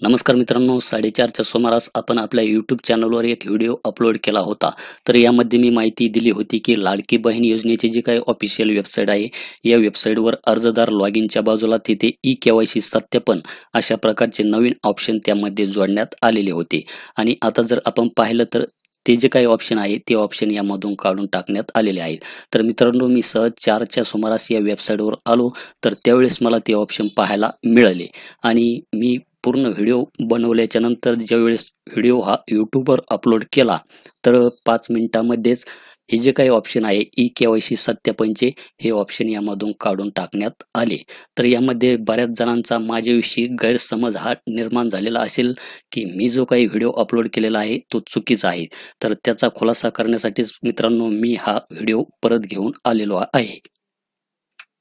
नमस्कार मित्रांनो, 4:30च्या सुमारास आपण आपल्या यूट्यूब चॅनलवर एक व्हिडिओ अपलोड केला होता. तर यामध्ये मी माहिती दिली होती की लाडकी बहीण योजनेची जी काही ऑफिशियल वेबसाईट आहे, या वेबसाईटवर अर्जदार लॉगिनच्या बाजूला तिथे ई-के-वाय-सी सत्यापन अशा प्रकारचे नवीन ऑप्शन त्यामध्ये जोडण्यात आलेले होते. आणि आता जर आपण पाहिलं तर ते जे काही ऑप्शन आहे ते ऑप्शन यामधून काढून टाकण्यात आलेले आहेत. तर मित्रांनो, मी सहज 4च्या सुमारास या वेबसाईटवर आलो, तर त्यावेळेस मला ते ऑप्शन पाहायला मिळाले. आणि मी पूर्ण व्हिडिओ बनवल्याच्या नंतर ज्यावेळेस व्हिडिओ हा यूट्यूबवर अपलोड केला, तर 5 मिनिटामध्येच हे जे काही ऑप्शन आहे ई-के-वाय-सी सत्यापनचे, हे ऑप्शन यामधून काढून टाकण्यात आले. तर यामध्ये बऱ्याच जणांचा माझ्याविषयी गैरसमज हा निर्माण झालेला असेल की मी जो काही व्हिडिओ अपलोड केलेला आहे तो चुकीचा आहे. तर त्याचा खुलासा करण्यासाठीच मित्रांनो मी हा व्हिडिओ परत घेऊन आलेलो आहे.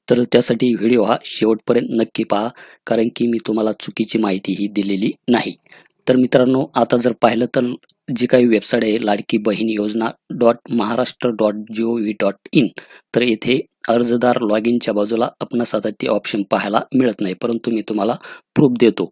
तर त्यासाठी व्हिडिओ हा शेवटपर्यंत नक्की पहा, कारण की मी तुम्हाला चुकीची माहिती ही दिलेली नाही. तर मित्रांनो, आता जर पाहिलं तर जी काही वेबसाईट आहे लाडकी बहीण योजना .महाराष्ट्र.gov.in, तर येथे अर्जदार लॉगिनच्या बाजूला आपणास आता ते ऑप्शन पाहायला मिळत नाही, परंतु मी तुम्हाला प्रूफ देतो.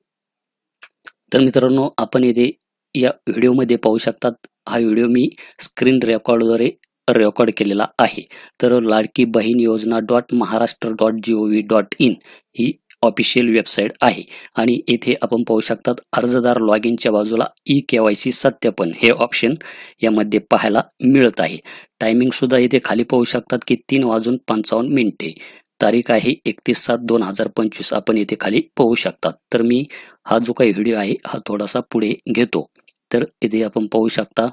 तर मित्रांनो, आपण येथे या व्हिडिओमध्ये पाहू शकतात, हा व्हिडिओ मी स्क्रीन रेकॉर्डद्वारे रेकॉर्ड केलेला आहे. तर लाडकी बहीण योजना .महाराष्ट्र.gov.in ही ऑफिशियल वेबसाईट आहे. आणि येथे आपण पाहू शकतात अर्जदार लॉगिनच्या बाजूला ई-के-वाय-सी सत्यापन हे ऑप्शन यामध्ये पाहायला मिळत आहे. टायमिंग सुद्धा इथे खाली पाहू शकतात की 3:55 तारीख आहे 31/7/2025 आपण इथे खाली पाहू शकतात. तर मी हा जो काही व्हिडिओ आहे हा थोडासा पुढे घेतो. तर इथे आपण पाहू शकता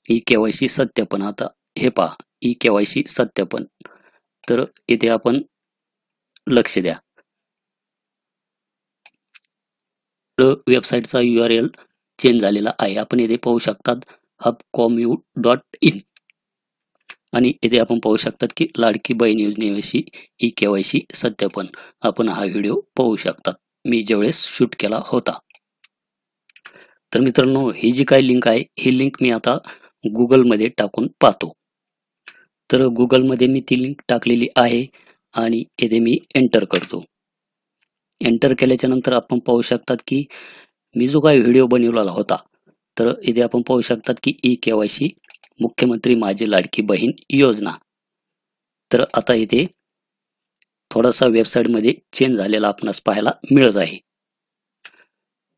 ई-के-वाय-सी सत्यापन. आता हे पहा, ई-के-वाय-सी सत्यापन. तर इथे आपण लक्ष द्या. वेबसाईटचा URL चेंज झालेला आहे. आपण इथे पाहू शकतात hubcommute.in आणि इथे आपण पाहू शकतात की लाडकी बहीण योजनेविषयी ई-के-वाय-सी सत्यापन. आपण हा व्हिडिओ पाहू शकतात मी ज्यावेळेस शूट केला होता. तर मित्रांनो, ही जी काही लिंक आहे ही लिंक मी आता गुगलमध्ये टाकून पाहतो. तर गुगलमध्ये मी ती लिंक टाकलेली आहे आणि इथे मी एंटर करतो. एंटर केल्याच्या नंतर आपण पाहू शकतात की मी जो काही व्हिडिओ बनवलेला होता, तर इथे आपण पाहू शकतात की ई-के-वाय-सी मुख्यमंत्री माझी लाडकी बहीण योजना. तर आता इथे थोडासा वेबसाईटमध्ये चेंज झालेला आपणास पाहायला मिळत आहे.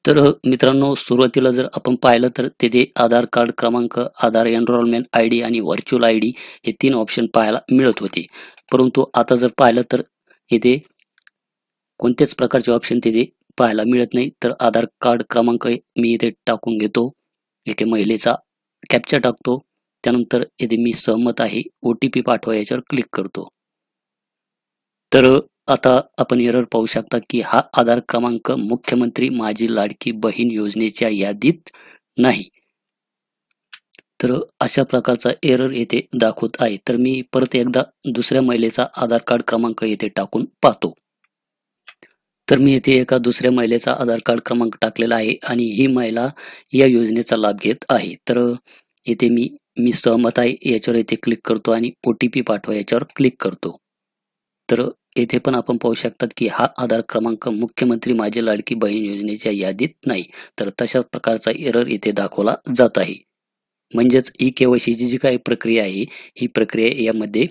तर मित्रांनो, सुरुवातीला जर आपण पाहिलं तर तिथे आधार कार्ड क्रमांक, आधार एनरोलमेंट ID आणि व्हर्च्युअल ID हे 3 ऑप्शन पाहायला मिळत होते. परंतु आता जर पाहिलं तर इथे कोणत्याच प्रकारचे ऑप्शन तिथे पाहायला मिळत नाही. तर आधार कार्ड क्रमांक मी इथे टाकून घेतो. इथे महिलेचा कॅप्चा टाकतो. त्यानंतर इथे मी सहमत आहे, OTP पाठवा याच्यावर क्लिक करतो. तर आता आपण एरर पाहू शकता की हा आधार क्रमांक मुख्यमंत्री माझी लाडकी बहीण योजनेच्या यादीत नाही. तर अशा प्रकारचा एरर येथे दाखवत आहे. तर मी परत एकदा दुसऱ्या महिलेचा आधार कार्ड क्रमांक येथे टाकून पाहतो. तर मी येथे एका दुसऱ्या महिलेचा आधार कार्ड क्रमांक टाकलेला आहे आणि ही महिला या योजनेचा लाभ घेत आहे. तर येथे मी सहमत आहे याच्यावर येथे क्लिक करतो आणि OTP पाठवा याच्यावर क्लिक करतो. तर येथे पण आपण पाहू शकतात की हा आधार क्रमांक मुख्यमंत्री माझी लाडकी बहीण योजनेच्या यादीत नाही. तर तशा प्रकारचा एरर इथे दाखवला जात आहे. म्हणजेच ई-के-वाय-सी ची जी काही प्रक्रिया आहे ही प्रक्रिया यामध्ये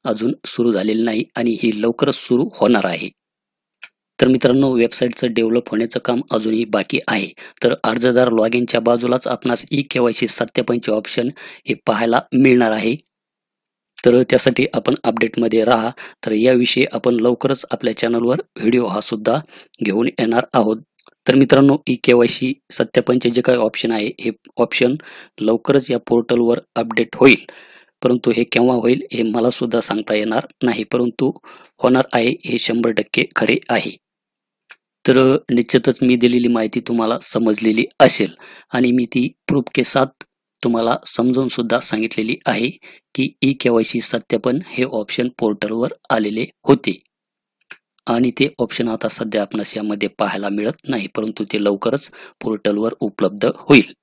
अजून सुरू झालेली नाही आणि ही लवकरच सुरू होणार आहे. तर मित्रांनो, वेबसाईटचं डेव्हलप होण्याचं काम अजूनही बाकी आहे. तर अर्जदार लॉगिनच्या बाजूलाच आपणास ई-के-वाय-सी सत्यापनचे ऑप्शन हे पाहायला मिळणार आहे. तर त्यासाठी आपण अपडेटमध्ये राहा. तर याविषयी आपण लवकरच आपल्या चॅनलवर व्हिडिओ हा सुद्धा घेऊन येणार आहोत. तर मित्रांनो, ई-के-वाय-सी सत्यापनचे जे काही ऑप्शन आहे हे ऑप्शन लवकरच या पोर्टलवर अपडेट होईल. परंतु हे केव्हा होईल हे मला सुद्धा सांगता येणार नाही, परंतु होणार आहे हे 100% खरे आहे. तर निश्चितच मी दिलेली माहिती तुम्हाला समजलेली असेल आणि मी ती प्रूफ के साथ तुम्हाला समजून सुद्धा सांगितलेली आहे की ई-के-वाय-सी सत्यापन हे ऑप्शन पोर्टलवर आलेले होते आणि ते ऑप्शन आता सध्या आपणास यामध्ये पाहायला मिळत नाही, परंतु ते लवकरच पोर्टलवर उपलब्ध होईल.